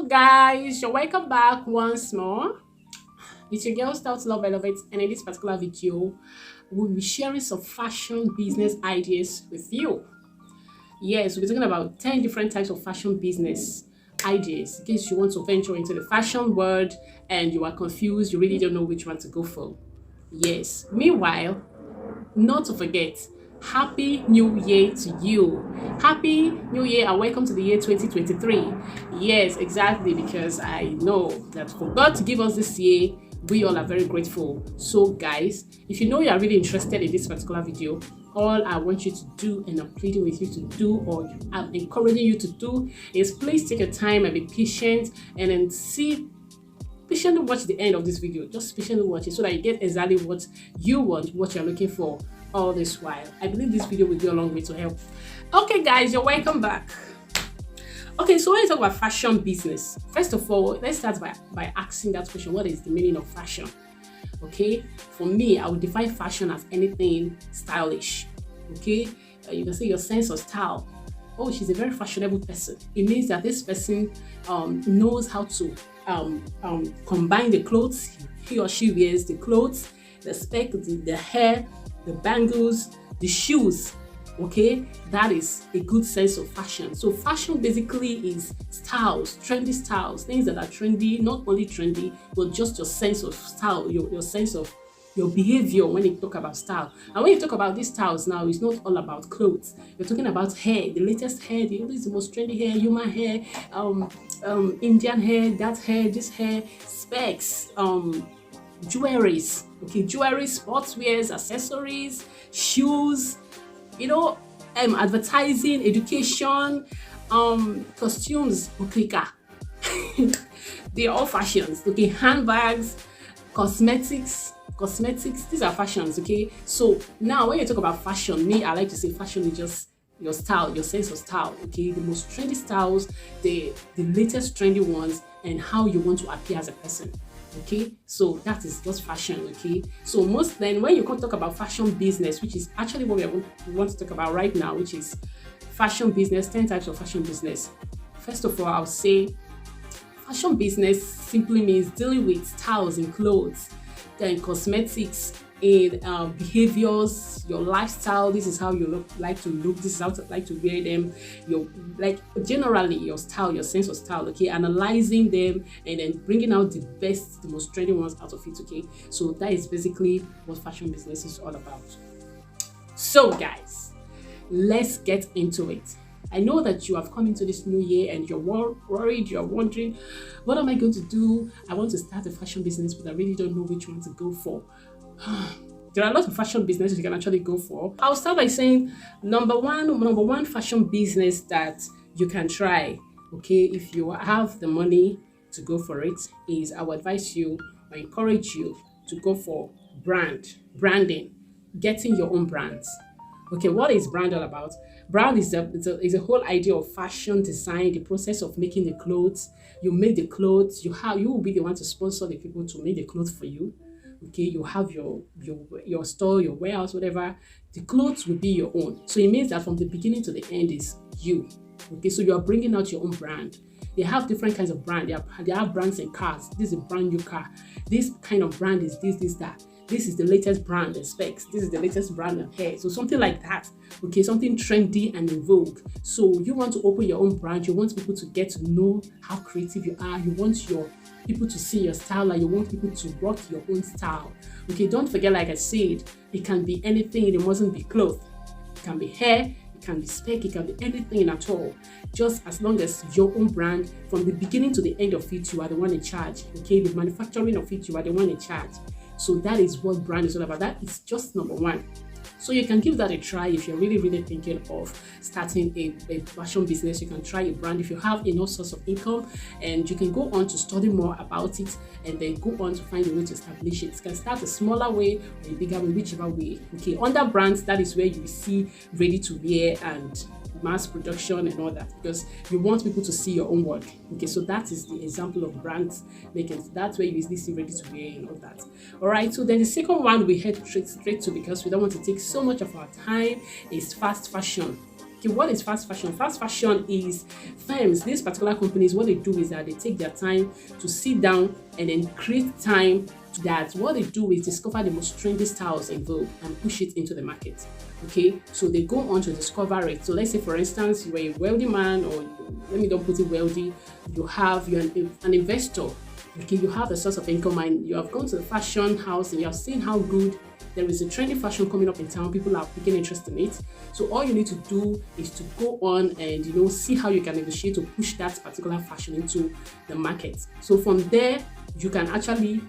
Hello guys, you're welcome back once more. It's your girl Stout Love Elevate, and in this particular video we'll be sharing some fashion business ideas with you. Yes, we'll be talking about 10 different types of fashion business ideas in case you want to venture into the fashion world and you are confused, you really don't know which one to go for. Yes, meanwhile, not to forget, happy new year to you. Happy new year and welcome to the year 2023. Yes, exactly, because I know that for God to give us this year, we all are very grateful. So guys, if you know you are really interested in this particular video, all I want you to do, and I'm pleading with you to do, or I'm encouraging you to do, is please take your time and be patient and then patiently watch the end of this video. Just patiently watch it so that you get exactly what you want, what you're looking for all this while. I believe this video will go a long way to help. Okay guys, you're welcome back. Okay, so when you talk about fashion business, first of all, let's start by asking that question: what is the meaning of fashion? Okay, for me, I would define fashion as anything stylish. Okay, you can say your sense of style. Oh, she's a very fashionable person. It means that this person knows how to combine the clothes he or she wears, the clothes, the spec, the hair, the bangles, the shoes. Okay, that is a good sense of fashion. So fashion basically is styles, trendy styles, things that are trendy, not only trendy, but just your sense of style, your sense of your behavior when you talk about style. And when you talk about these styles now, it's not all about clothes. You're talking about hair, the latest hair, this is the most trendy hair, human hair, Indian hair, that hair, this hair, specs, jewelries, okay, jewelry, sportswears, accessories, shoes, advertising, education, costumes, okay, they're all fashions, okay, handbags, cosmetics, these are fashions, okay. So now when you talk about fashion, me, I like to say fashion is just your style, your sense of style, okay, the most trendy styles, the latest trendy ones, and how you want to appear as a person. Okay, so that is just fashion. Okay, so then when you talk about fashion business, which is actually what we want to talk about right now, which is fashion business, 10 types of fashion business. First of all, I'll say fashion business simply means dealing with styles in clothes, then cosmetics, in behaviors, your lifestyle. This is how you like to look, this is how you like to wear them, generally your style, your sense of style. Okay, analyzing them and then bringing out the best, the most trendy ones out of it. Okay, so that is basically what fashion business is all about. So guys, let's get into it. I know that you have come into this new year and you're worried, you're wondering, what am I going to do? I want to start a fashion business, but I really don't know which one to go for. There are a lot of fashion businesses you can actually go for. I'll start by saying number one fashion business that you can try, okay, if you have the money to go for it, is I would advise you or encourage you to go for branding, getting your own brands. Okay, what is brand all about? Brand is a whole idea of fashion design, the process of making the clothes. You make the clothes, you will be the one to sponsor the people to make the clothes for you. Okay, you have your store, your warehouse, whatever. The clothes will be your own. So it means that from the beginning to the end is you. Okay, so you are bringing out your own brand. They have different kinds of brand. They have brands in cars. This is a brand new car. This kind of brand is this, that. This is the latest brand in specs. This is the latest brand in hair. So something like that. Okay, something trendy and in vogue. So you want to open your own brand. You want people to get to know how creative you are. You want your people to see your style, and you want people to rock your own style. Okay, don't forget, like I said, it can be anything. It mustn't be clothes. It can be hair. It can be spec. It can be anything at all. Just as long as your own brand, from the beginning to the end of it, you are the one in charge. Okay, the manufacturing of it, you are the one in charge. So that is what brand is all about. That is just number one. So you can give that a try if you're really thinking of starting a fashion business. You can try a brand if you have enough source of income, and you can go on to study more about it and then go on to find a way to establish it. You can start a smaller way or a bigger way, whichever way. Okay, under brands, that is where you see ready to wear and mass production and all that, because you want people to see your own work. Okay, so that is the example of brands making. That's where you easily see ready to wear and all that. All right, so then the second one we head straight to, because we don't want to take so much of our time, is fast fashion. Okay, what is fast fashion? Fast fashion is firms, these particular companies, what they do is that they take their time to sit down and then create time that what they do is discover the most trendy styles in vogue and push it into the market. Okay, so they go on to discover it. So let's say, for instance, you are a wealthy man, or let me don't put it wealthy, you're an investor. Okay, you have a source of income and you have gone to the fashion house and you have seen how good there is a trendy fashion coming up in town. People are picking interest in it. So all you need to do is to go on and see how you can negotiate to push that particular fashion into the market. So from there, you can actually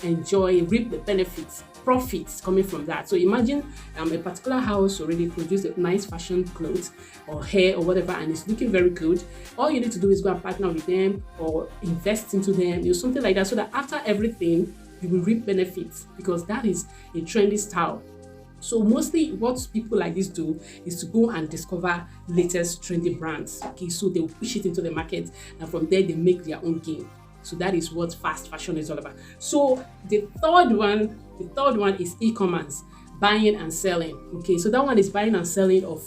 reap the benefits, profits coming from that. So imagine a particular house already produced a nice fashion clothes or hair or whatever, and it's looking very good. All you need to do is go and partner with them or invest into them, something like that, so that after everything, you will reap benefits, because that is a trendy style. So mostly what people like this do is to go and discover latest trendy brands. Okay, so they will push it into the market, and from there they make their own game. So that is what fast fashion is all about. So the third one is e-commerce, buying and selling. Okay, so that one is buying and selling of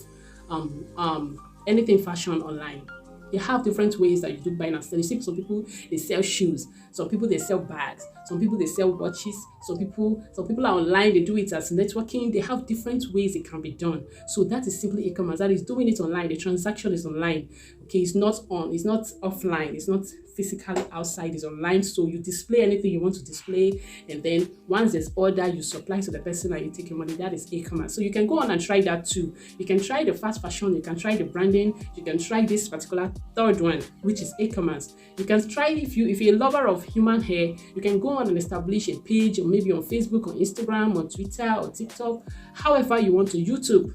anything fashion online. They have different ways that you do buying and selling. You see, some people they sell shoes, some people they sell bags, some people they sell watches, some people are online, they do it as networking. They have different ways it can be done. So that is simply e-commerce. That is doing it online. The transaction is online. Okay, it's not offline, it's not physically outside, it's online. So you display anything you want to display, and then once there's order, you supply to the person and you take your money. That is e-commerce. So you can go on and try that too. You can try the fast fashion, you can try the branding, you can try this particular third one, which is e-commerce. You can try, if you're a lover of human hair, you can go on and establish a page, or maybe on Facebook or Instagram or Twitter or TikTok, however you want to, YouTube.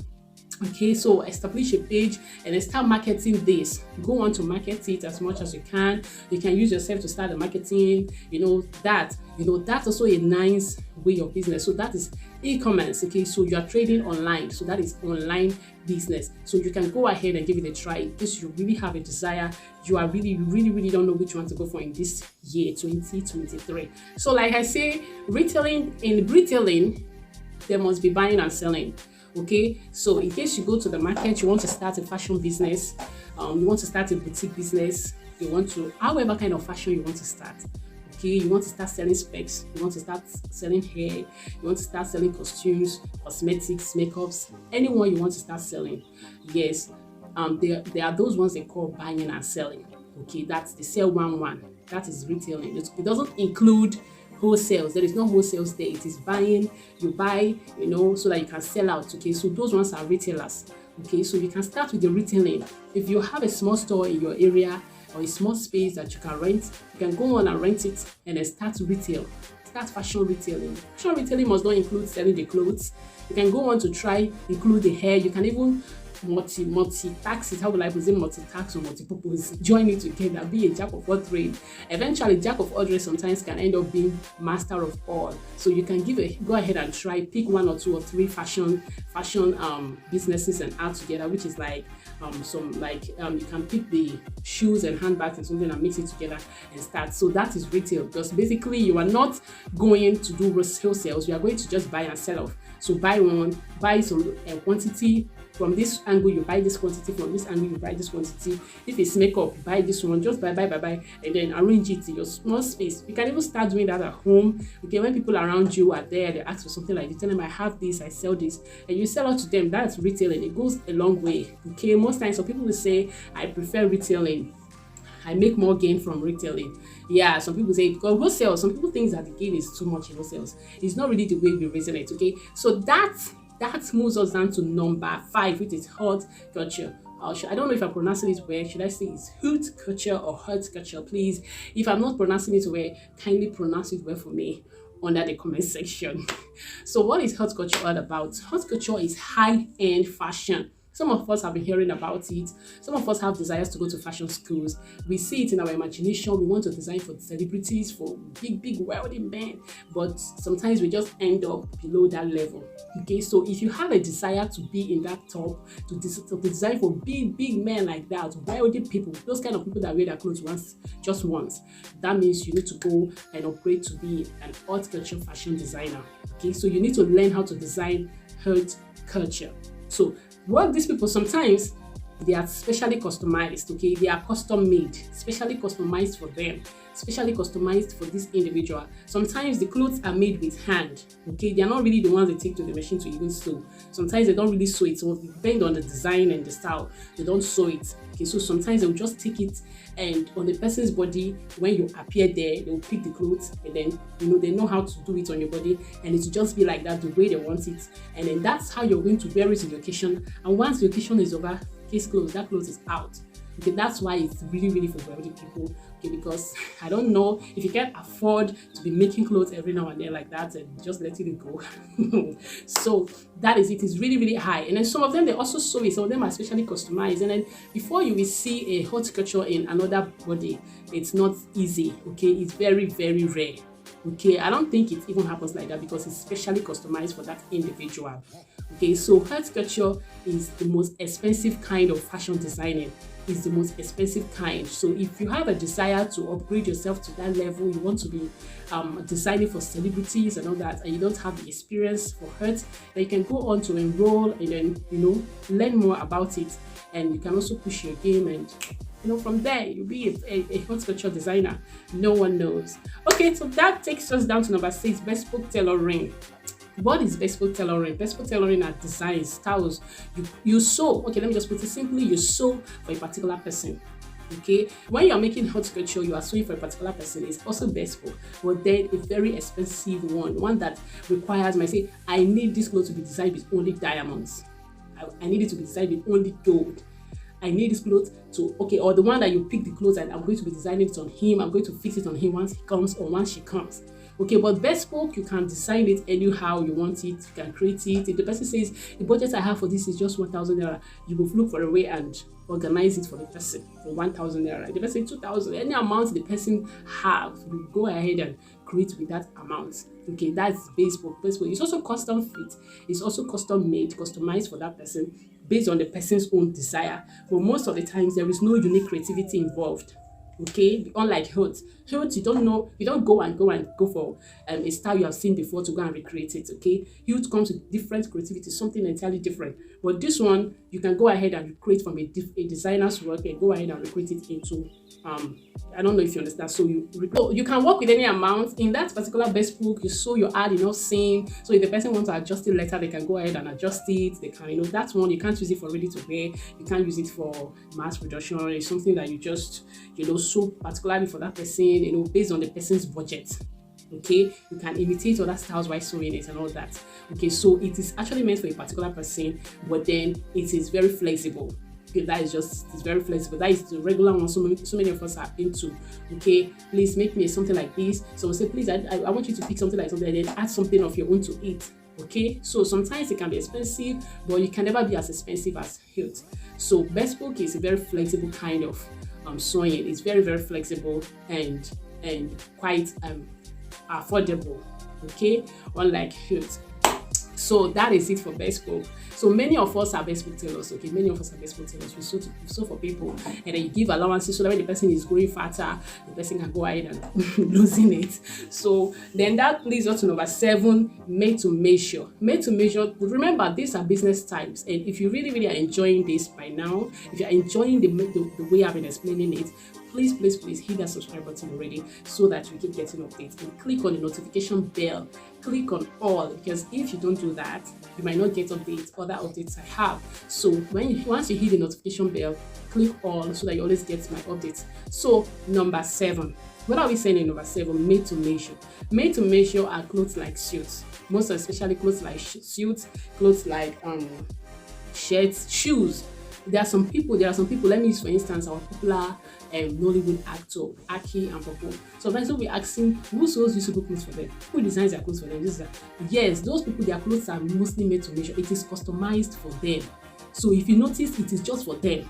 Okay, so establish a page and then start marketing this. Go on to market it as much as you can. You can use yourself to start the marketing. That's also a nice way of business. So that is e-commerce. Okay, so you are trading online. So that is online business. So you can go ahead and give it a try. If you really have a desire, you are really don't know which one to go for in this year 2023. So like I say, in retailing, there must be buying and selling. Okay, so in case you go to the market, you want to start a fashion business, you want to start a boutique business, you want to, however kind of fashion you want to start. Okay, you want to start selling specs, you want to start selling hair, you want to start selling costumes, cosmetics, makeups, anyone you want to start selling. Yes, there are those ones they call buying and selling. Okay, that's the sell one. That is retailing. It doesn't include wholesales. There is no wholesales there. It is buying, you buy, so that you can sell out. Okay, so those ones are retailers. Okay, so you can start with the retailing. If you have a small store in your area or a small space that you can rent, you can go on and rent it and then start retail. Start fashion retailing. Fashion retailing must not include selling the clothes. You can go on to try include the hair. You can even multi-tax it. How will I present multi-tax or multi-purpose? Join it together, be a jack of all trades. Eventually, jack of all trades sometimes can end up being master of all. So you can go ahead and try, pick one or two or three fashion businesses and add together, which is like you can pick the shoes and handbags and something and mix it together and start. So that is retail, because basically you are not going to do wholesales. You are going to just buy and sell off. So buy some quantity. From this angle, you buy this quantity. From this angle, you buy this quantity. If it's makeup, you buy this one. Just buy, and then arrange it in your small space. You can even start doing that at home. Okay, when people around you are there, they ask for something like this. Tell them, I have this, I sell this, and you sell out to them. That's retailing. It goes a long way. Okay, most times, some people will say, I prefer retailing. I make more gain from retailing. Yeah, some people say, because wholesale, some people think that the gain is too much in wholesales. It's not really the way we reason it. Okay, so that moves us down to number 5, which is haute couture. I don't know if I'm pronouncing it well. Should I say it's haute couture or haute couture? Please, if I'm not pronouncing it well, kindly pronounce it well for me under the comment section. So what is haute couture all about? Haute couture is high-end fashion. Some of us have been hearing about it. Some of us have desires to go to fashion schools. We see it in our imagination. We want to design for celebrities, for big, wealthy men. But sometimes we just end up below that level. Okay, so if you have a desire to be in that top, to design for big men like that, wealthy people, those kind of people that wear their clothes just once, that means you need to go and upgrade to be an haute couture fashion designer. Okay, so you need to learn how to design haute couture. So what these people sometimes, they are specially customized, okay? They are custom made, specially customized for them, specially customized for this individual. Sometimes the clothes are made with hand, okay? They are not really the ones they take to the machine to even sew. Sometimes they don't really sew it, so it depends on the design and the style. They don't sew it, okay? So sometimes they'll just take it, and on the person's body, when you appear there, they'll pick the clothes, and then, they know how to do it on your body, and it will just be like that, the way they want it. And then that's how you're going to wear it to the occasion. And once the occasion is over, case closed, that clothes is out. Okay, that's why it's really, really for wealthy people. Okay, because I don't know if you can afford to be making clothes every now and then like that and just letting it go. So that is it. It's really, really high. And then some of them, they also sew it. Some of them are specially customized. And then before you will see a haute couture in another body, it's not easy. Okay, it's very, very rare. Okay, I don't think it even happens like that because it's specially customized for that individual. Okay, so haute couture is the most expensive kind of fashion designing. It's the most expensive kind. So if you have a desire to upgrade yourself to that level, you want to be designing for celebrities and all that, and you don't have the experience for haute, then you can go on to enroll and then learn more about it, and you can also push your game, and from there you'll be a haute couture designer. No one knows. Okay, so that takes us down to number 6, bespoke tailoring. What is bespoke tailoring? Bespoke tailoring are designs, styles. You sew. Okay, let me just put it simply. You sew for a particular person. Okay, when you are making haute couture, you are sewing for a particular person. It's also bespoke, but then a very expensive one that requires, say, I need this clothes to be designed with only diamonds. I need it to be designed with only gold. I need this clothes to, or the one that you pick the clothes and I'm going to be designing it on him. I'm going to fix it on him once he comes or once she comes. Okay, but bespoke, you can design it anyhow you want it. You can create it. If the person says the budget I have for this is just 1,000 naira, you will look for a way and organize it for the person for 1,000 naira. If the person 2,000, any amount the person have, you go ahead and create with that amount. Okay, that's bespoke. Bespoke. It's also custom fit. It's also custom made, customized for that person based on the person's own desire. But most of the times there is no unique creativity involved. Okay, unlike haute, you don't go for a style you have seen before to go and recreate it. Okay, haute comes with different creativity, something entirely different. But this one, you can go ahead and recreate from a designer's work and go ahead and recreate it into I don't know if you understand. So you can work with any amount in that particular bespoke. You sew your ad enough same. So if the person wants to adjust it later, they can go ahead and adjust it. They can, that one you can't use it for ready to wear. You can't use it for mass production. It's something that you just sew particularly for that person. Based on the person's budget. Okay, you can imitate other styles while sewing it and all that. Okay, so it is actually meant for a particular person, but then it is very flexible. Okay, it's very flexible. That is the regular one so many of us are into. Okay, please make me something like this. So we'll say, please, I want you to pick something like something and then add something of your own to it. Okay, so sometimes it can be expensive, but you can never be as expensive as haute. So bespoke is a very flexible kind of sewing. It's very, very flexible and quite affordable. Okay, unlike haute. So that is it for bespoke. So many of us are bespoke tailors. Okay, many of us are bespoke tailors. We sew for people, and then you give allowances so that when the person is growing fatter, the person can go ahead and losing it. So then that leads us to number 7, made to measure. Made to measure. Remember, these are business types, and if you really, really are enjoying this by now, if you're enjoying the way I've been explaining it, please hit that subscribe button already so that you keep getting updates, and click on the notification bell. Click on all, because if you don't do that, you might not get other updates I have. So once you hit the notification bell, click all so that you always get my updates. So number 7, what are we saying in number 7? Made to measure. Made to measure are clothes like suits, most especially clothes like suits, clothes like shirts, shoes. There are some people, let me use for instance our popular Nollywood actor, Aki and Popo. Sometimes we'll be asking, who sews these people clothes for them? Who designs their clothes for them? Yes, those people, their clothes are mostly made to measure. It is customized for them. So if you notice, it is just for them.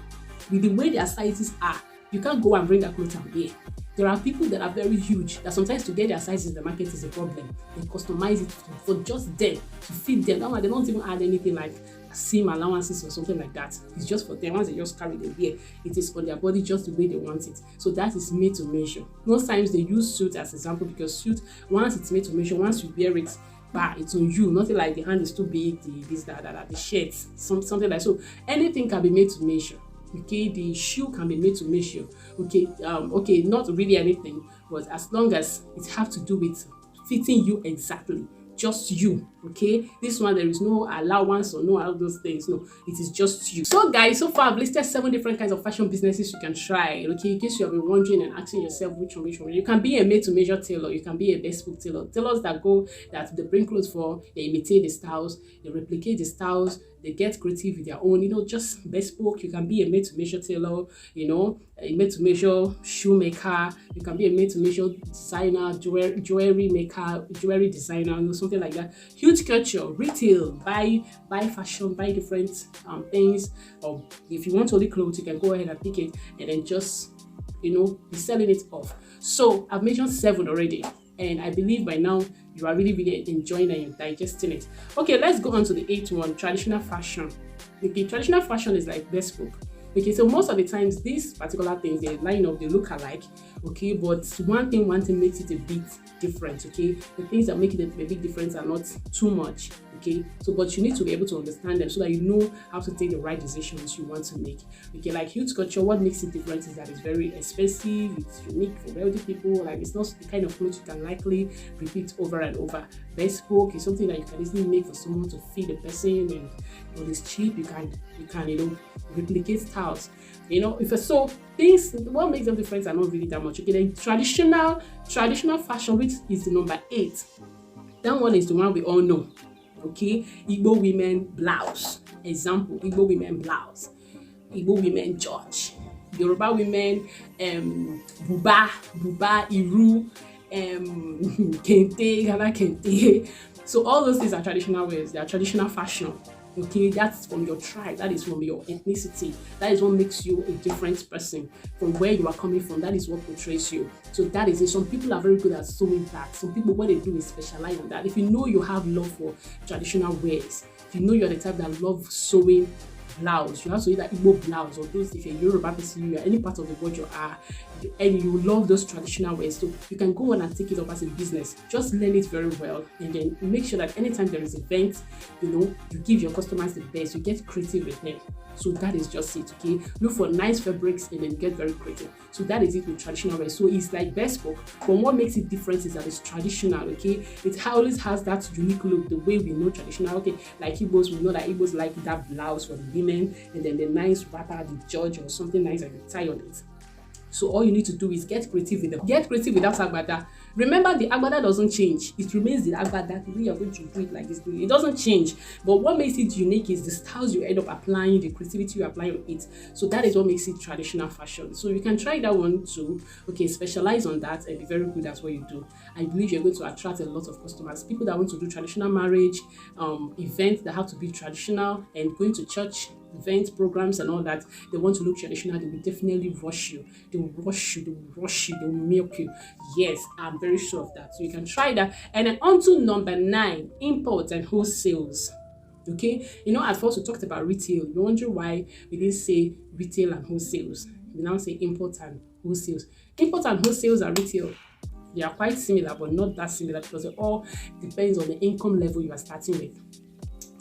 With the way their sizes are, you can't go and bring their clothes and wear. There are people that are very huge that sometimes to get their sizes in the market is a problem. They customize it for just them, to fit them. That one, they don't even add anything like seam allowances or something like that. It's just for them. Once they just carry them here, it is on their body just the way they want it. So that is made to measure. Most times they use suit as example because suit, once it's made to measure, once you wear it, bah, it's on you. Nothing like the hand is too big, the shirts, something like so. Anything can be made to measure. Okay, the shoe can be made to measure. Okay, okay, not really anything, but as long as it have to do with fitting you exactly, just you. Okay, this one there is no allowance or no all those things. No, it is just you. So guys, so far I've listed 7 different kinds of fashion businesses you can try. Okay, in case you have been wondering and asking yourself which one. You can be a made-to-measure tailor, you can be a bespoke tailor. Tailors that they bring clothes for, they imitate the styles, they replicate the styles, they get creative with their own, just bespoke. You can be a made-to-measure tailor, a made-to-measure shoemaker. You can be a made-to-measure designer, jewelry maker, jewelry designer, something like that. Huge culture, retail, buy fashion, buy different things. Or if you want only clothes, you can go ahead and pick it and then just, be selling it off. So I've mentioned 7 already, and I believe by now you are really, really enjoying and digesting it. Okay, let's go on to the 8th one, traditional fashion. Okay, traditional fashion is like bespoke. Okay, so most of the times these particular things, they line up, they look alike. Okay, but one thing makes it a bit different. Okay, the things that make it a big difference are not too much. Okay, so but you need to be able to understand them so that you know how to take the right decisions you want to make. Okay, like huge culture, what makes it different is that it's very expensive, it's unique for wealthy people. Like, it's not the kind of clothes you can likely repeat over and over. Bespoke is something that you can easily make for someone to feed the person, and it's cheap. You can replicate styles. What makes them different are not really that much. Okay, then traditional fashion, which is the number 8. That one is the one we all know. Okay, Igbo women blouse. Example, Igbo women blouse. Igbo women George. Yoruba women buba, iru, kente, Ghana kente. So all those things are traditional wears. They are traditional fashion. Okay, that's from your tribe, that is from your ethnicity, that is what makes you a different person from where you are coming from. That is what portrays you. So that is it. Some people are very good at sewing that. Some people, what they do is specialize on that. If you know you have love for traditional wears, if you know you're the type that love sewing blouse, you have to either Igbo blouse or those, if you're Yoruba person, you are any part of the world you are, and you love those traditional wears, so you can go on and take it up as a business. Just learn it very well, and then make sure that anytime there is event, you give your customers the best. You get creative with them. So that is just it. Okay, look for nice fabrics and then get very creative. So that is it with traditional wear. So it's like bespoke, but what makes it different is that it's traditional. Okay, it always has that unique look, the way we know traditional. Okay, like Igbos, we know that Igbos like that blouse for the women, and then the nice wrapper, the George or something nice like the tie on it. So all you need to do is get creative with them. Get creative without agbada. Remember, the agbada doesn't change. It remains the agbada. The way you're going to do it like this, it doesn't change. But what makes it unique is the styles you end up applying, the creativity you apply on it. So that is what makes it traditional fashion. So you can try that one too. Okay, specialize on that and be very good at what you do. I believe you're going to attract a lot of customers. People that want to do traditional marriage, events that have to be traditional, and going to church events, programs and all that, they want to look traditional, they will definitely rush you. They will rush you, they will milk you. Yes, I'm very sure of that. So you can try that. And then on to number 9, imports and wholesales. Okay, at first we talked about retail. You wonder why we didn't say retail and wholesales. We now say imports and wholesales. Imports and wholesales are retail. They are quite similar, but not that similar, because it all depends on the income level you are starting with.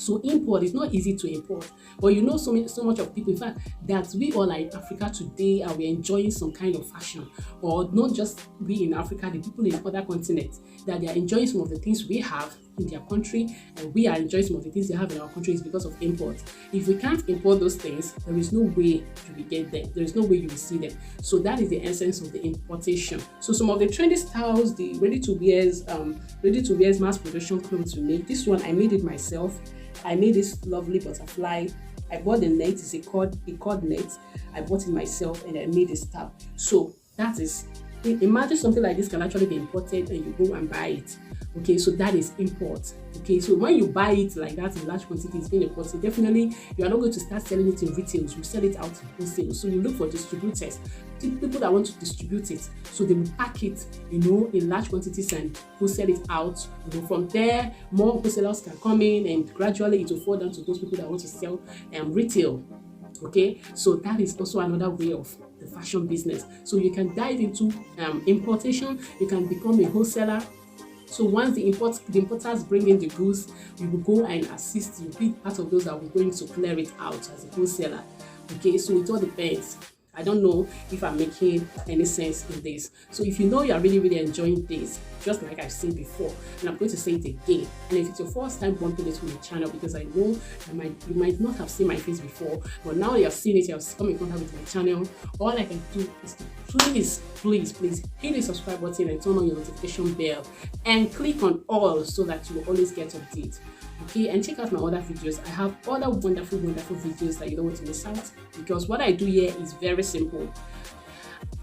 So import is not easy to import, but so much of people, in fact, that we all are in Africa today and we're enjoying some kind of fashion, or not just we in Africa, the people in other continents, that they are enjoying some of the things we have in their country, and we are enjoying some of the things they have in our country is because of import. If we can't import those things, there is no way you will get them. There is no way you will see them. So that is the essence of the importation. So some of the trendy styles, the ready-to-wear mass production clothes we make. This one I made it myself. I made this lovely butterfly. I bought the net. It's a cord net. I bought it myself and I made a style. So that is, imagine something like this can actually be imported and you go and buy it. Okay, so that is import. Okay, so when you buy it like that in large quantities, being imported, definitely you are not going to start selling it in retail. You sell it out in wholesale. So you look for distributors, people that want to distribute it. So they will pack it, in large quantities and wholesale it out. From there, more wholesalers can come in, and gradually it will fall down to those people that want to sell retail. Okay, so that is also another way of the fashion business. So you can dive into importation. You can become a wholesaler. So once the importers bring in the goods, we will go and assist you, be part of those that we're going to clear it out as a wholesaler. Okay, so it all depends. I don't know if I'm making any sense in this. So if you know you're really enjoying this, just like I've said before, and I'm going to say it again, and if it's your first time bumping into my channel, because I know you might not have seen my face before, but now you have seen it, you have come in contact with my channel, all I can do is to please hit the subscribe button and turn on your notification bell and click on all so that you will always get updates. Okay, and check out my other videos. I have other wonderful videos that you don't want to miss out, because what I do here is very simple,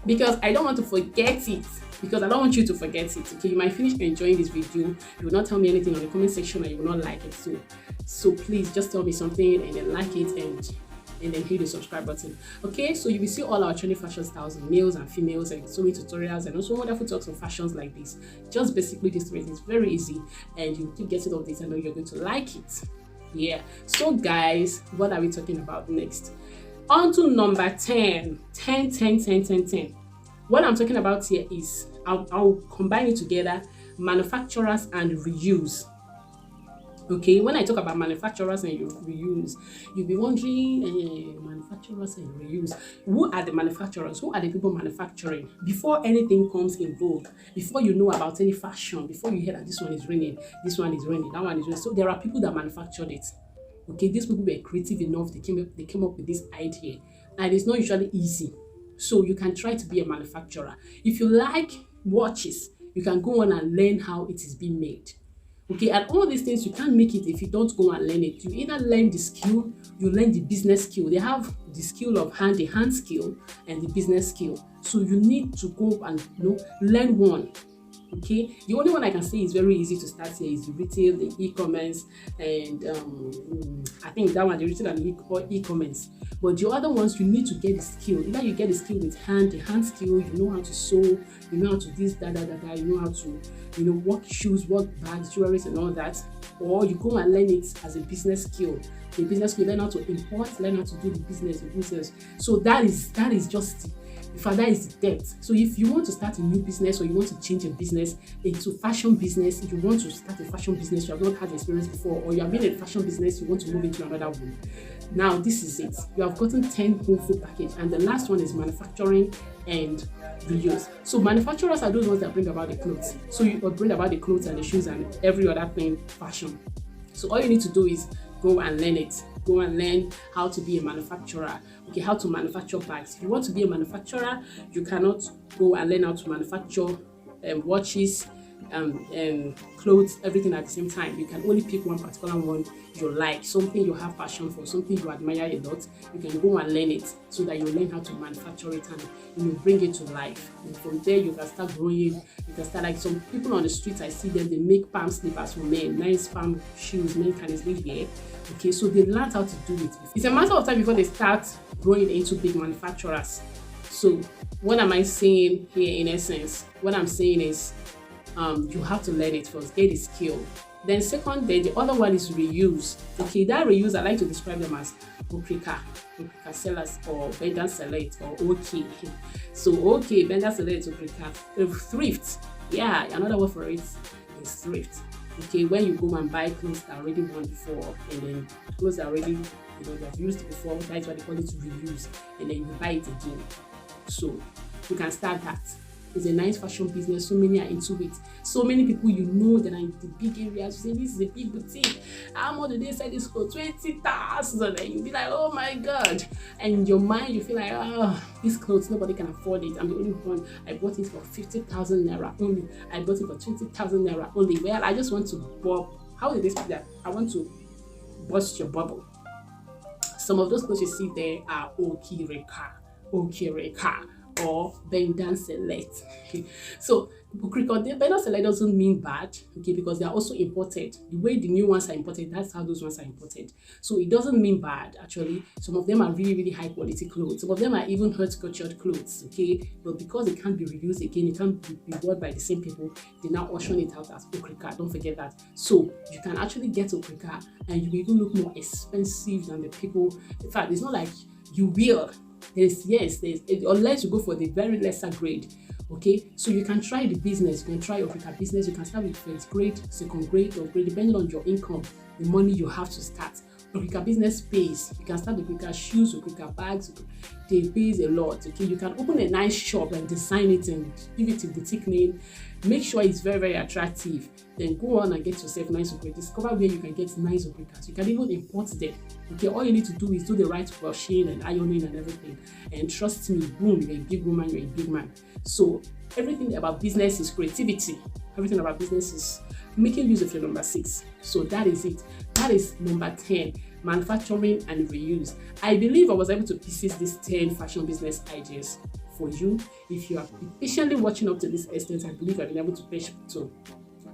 because I don't want to forget it, because I don't want you to forget it. Okay, you might finish enjoying this video, you will not tell me anything on the comment section and you will not like it, so please just tell me something and then like it and then hit the subscribe button. Okay, so you will see all our trendy fashion styles in males and females, and so many tutorials and also wonderful talks on fashions like this. Just basically this way, it's very easy and you keep getting updates. I know you're going to like it. Yeah, so guys, what are we talking about next? On to number 10. What I'm talking about here is I'll combine it together: manufacturers and reuse. Okay, when I talk about manufacturers and reuse, you'll be wondering, manufacturers and reuse, who are the manufacturers? Who are the people manufacturing? Before anything comes in vogue, before you know about any fashion, before you hear that this one is raining, that one is raining, so there are people that manufactured it. Okay, these people were creative enough, they came up with this idea, and it's not usually easy. So you can try to be a manufacturer. If you like watches, you can go on and learn how it is being made. Okay, and all these things, you can't make it if you don't go and learn it. You either learn the skill, you learn the business skill. They have the skill of the hand skill and the business skill. So you need to go and learn one. Okay, the only one I can say is very easy to start here is the retail, the e-commerce, and I think that one, the retail and the e-commerce. But the other ones, you need to get the skill. Either you get the skill with the hand skill, you know how to sew, you know how to this, you know how to, work shoes, work bags, jewelry, and all that. Or you go and learn it as a business skill. The business skill, learn how to import, learn how to do the business, the business. So that is just that is the depth. So if you want to start a new business, or you want to change a business into fashion business, if you want to start a fashion business, you have not had experience before, or you have been in a fashion business, you want to move into another one. Now this is it. You have gotten 10 whole food package, and the last one is manufacturing and reuse. So manufacturers are those ones that bring about the clothes. So you bring about the clothes and the shoes and every other thing fashion. So all you need to do is go and learn it. Go and learn how to be a manufacturer. Okay, how to manufacture bags. If you want to be a manufacturer, you cannot go and learn how to manufacture watches, clothes, everything at the same time. You can only pick one particular one you like, something you have passion for, something you admire a lot. You can go and learn it so that you learn how to manufacture it and bring it to life. And from there you can start growing. You can start, like some people on the streets, I see them, they make palm slippers for men, nice palm shoes, men can easily wear. Okay, so they learn how to do it. It's a matter of time before they start growing into big manufacturers. So what am I saying here in essence? What I'm saying is you have to learn it first, get the skill. Then the other one is reuse. Okay, that reuse, I like to describe them as okrika sellers, or vendor select, or okay. So okay, vendor select, okrika, thrift. Yeah, another word for it is thrift. Okay, when you go and buy clothes that are already worn before, and then clothes that are already they've used before, that's why they call it reuse, and then you buy it again. So you can start that. It's a nice fashion business. So many are into it. So many people that are in the big areas, you say this is a big boutique. How much do they sell this for? 20,000. And you'll be like, oh my god. And in your mind you feel like, this clothes, nobody can afford it. I'm the only one. I bought it for 50,000 naira only. I bought it for 20,000 naira only. Well, I just want to how did they speak that? I want to burst your bubble. Some of those clothes you see there are okireka, or vendor select. So vendor select doesn't mean bad, okay, because they are also imported. The way the new ones are imported, that's how those ones are imported. So it doesn't mean bad, actually. Some of them are really high quality clothes. Some of them are even haute couture clothes, okay, but because it can't be reused again, it can't be worn by the same people, they now auction it out as okrika. Don't forget that. So you can actually get okrika and you will even look more expensive than the people. In fact, it's not like you will. Unless you go for the very lesser grade, Okay, so you can try the business, you can try Okrika business, you can start with first grade, second grade, third grade, depending on your income, the money you have to start. Okrika business pays. You can start with Okrika shoes, Okrika bags, they pays a lot. Okay, you can open a nice shop and design it and give it a boutique name. Make sure it's very, very attractive. Then go on and get yourself nice Okrika. Discover where you can get nice Okrikas. You can even import them. Okay, all you need to do is do the right washing and ironing and everything. And trust me, boom, you're a big woman, you're a big man. So everything about business is creativity. Everything about business is making use of your number 6. So that is it. That is number 10, manufacturing and reuse. I believe I was able to pieces these 10 fashion business ideas for you. If you are patiently watching up to this extent, I believe I've been able to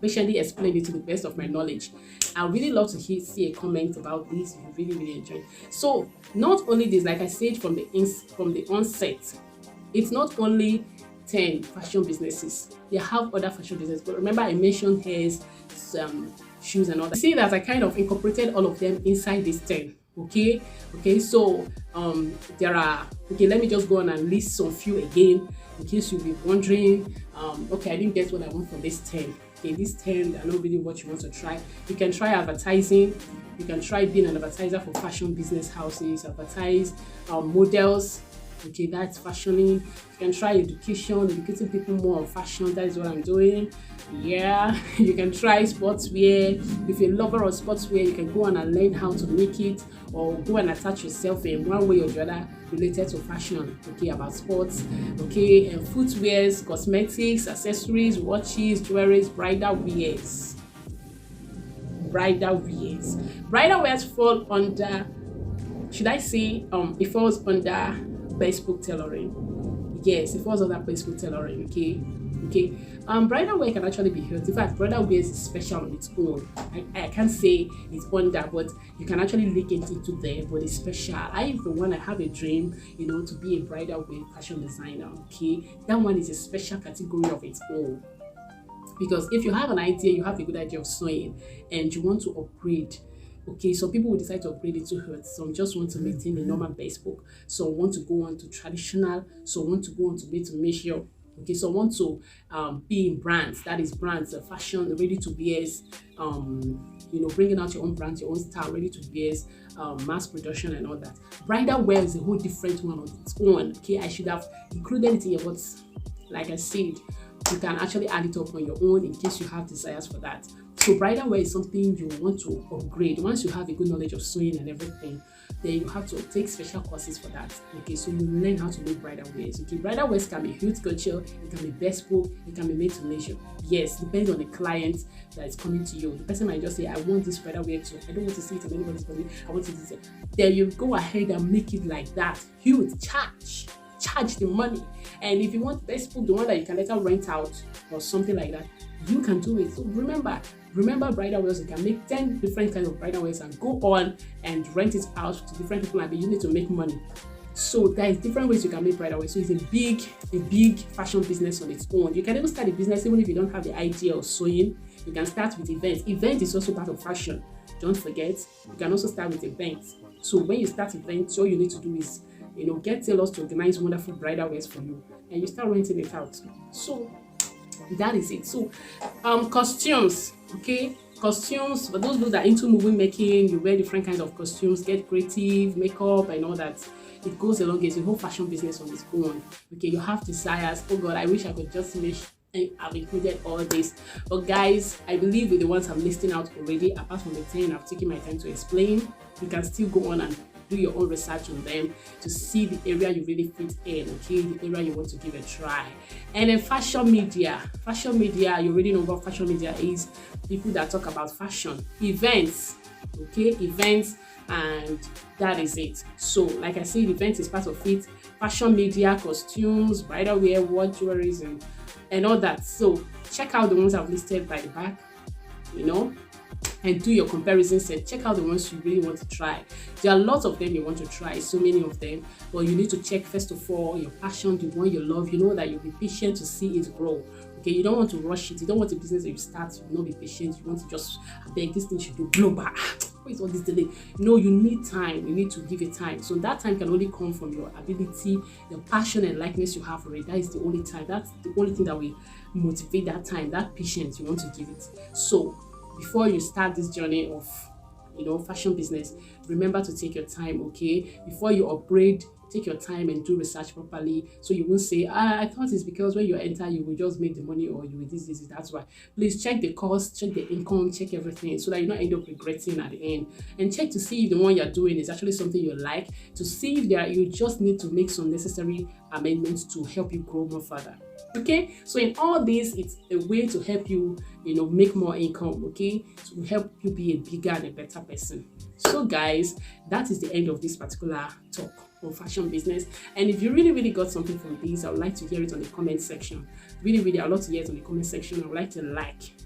patiently explain it to the best of my knowledge. I really love to see a comment about this if you really enjoy. So not only this, like I said from the onset, it's not only 10 fashion businesses. They have other fashion businesses, but remember I mentioned hairs, shoes and all that. See that I kind of incorporated all of them inside this 10. Okay, so there are, okay, let me just go on and list some few again in case you'll be wondering, okay, I didn't get what I want from this 10. Okay, these 10 are not really what you want to try. You can try advertising. You can try being an advertiser for fashion business houses, advertise models. Okay, that's fashioning. You can try education, educating people more on fashion. That is what I'm doing. Yeah, you can try sportswear. If you're a lover of sportswear, you can go on and learn how to make it, or go and attach yourself in one way or the other related to fashion. Okay, about sports. Okay, and footwears, cosmetics, accessories, watches, jewelry, bridal wears. Bridal wears fall under, should I say, it falls under bespoke tailoring. Yes, it falls under bespoke tailoring. Okay. Bridal wear can actually be healthy. In fact, bridal wear is special on its own. I can't say it's under, but you can actually link it into there, but it's special. I have a dream, to be a bridal wear fashion designer. Okay, that one is a special category of its own. Because if you have an idea, you have a good idea of sewing, and you want to upgrade. Okay, some people will decide to upgrade it to HAUTE. Some just want to maintain the normal bespoke. Some want to go on to traditional. Some want to go on to made to measure. Okay, so want to be in brands. That is brands, fashion, ready to wears. Bringing out your own brand, your own style, ready to wears, mass production and all that. Bridal wear is a whole different one on its own. Okay, I should have included it here, but like I said, you can actually add it up on your own in case you have desires for that. So bridal wear is something you want to upgrade. Once you have a good knowledge of sewing and everything, then you have to take special courses for that. Okay, so you learn how to make bridal wears. Okay, bridal wears can be HAUTE culture, it can be bespoke, it can be made to measure. Yes, depends on the client that is coming to you. The person might just say, I want this bridal wear too. I don't want to see it on anybody's body. I want it to say. Then you go ahead and make it like that. HAUTE, charge the money. And if you want bespoke, the one that you can later rent out or something like that, you can do it. So remember bridal wears, you can make 10 different kinds of bridal wears and go on and rent it out to different people, and you need to make money. So there is different ways you can make bridal wears. So it's a big fashion business on its own. You can even start a business even if you don't have the idea of sewing. You can start with events. Event is also part of fashion. Don't forget, you can also start with events. So when you start events, all you need to do is get tailors to organize wonderful bridal wears for you, and you start renting it out. So that is it. So costumes. Okay, costumes, for those that are into movie making, you wear different kinds of costumes, get creative, makeup and all that. It goes along, it's a whole fashion business on its own. Okay, you have desires. Oh God, I wish I could just make I've included all this, but guys, I believe with the ones I'm listing out already, apart from the 10 I've taken my time to explain, you can still go on and do your own research on them to see the area you really fit in. Okay, the area you want to give a try. And then fashion media, you already know what fashion media is. People that talk about fashion, events, okay, events, and that is it. So like I said, events is part of it. Fashion media, costumes, bridal wear, watch, jewelries, and all that. So check out the ones I've listed by the back, and do your comparison set. Check out the ones you really want to try. There are lots of them you want to try, so many of them, but you need to check first of all your passion, the one you love. That you'll be patient to see it grow. Okay, you don't want to rush it. You don't want a business that you start, you not be patient. You want to just beg this thing should do global. Why is all this delay? No, you need time. You need to give it time. So that time can only come from your ability, your passion and likeness you have for it. That is the only time. That's the only thing that will motivate that time, that patience you want to give it. So before you start this journey of fashion business, remember to take your time, okay? Before you upgrade, take your time and do research properly, so you won't say, I thought it's because when you enter you will just make the money, or you will this, that's why. Please check the cost, check the income, check everything, so that you don't end up regretting at the end. And check to see if the one you're doing is actually something you like, to see if you just need to make some necessary amendments to help you grow more further. Okay, so in all this, it's a way to help you, make more income, okay, to help you be a bigger and a better person. So guys, that is the end of this particular talk on fashion business. And if you really got something from this, I would like to hear it on the comment section. Really, I'd love to hear it on the comment section. I would like to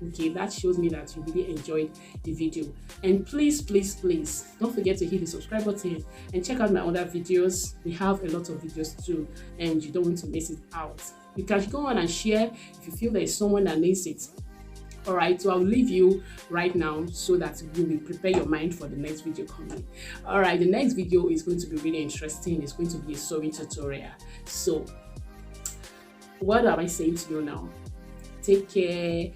okay, that shows me that you really enjoyed the video. And please don't forget to hit the subscribe button and check out my other videos. We have a lot of videos too, and you don't want to miss it out. You can go on and share if you feel there is someone that needs it. Alright, so I'll leave you right now so that you will prepare your mind for the next video coming. Alright, the next video is going to be really interesting. It's going to be a sewing tutorial. So what am I saying to you now? Take care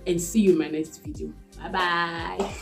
and see you in my next video. Bye bye.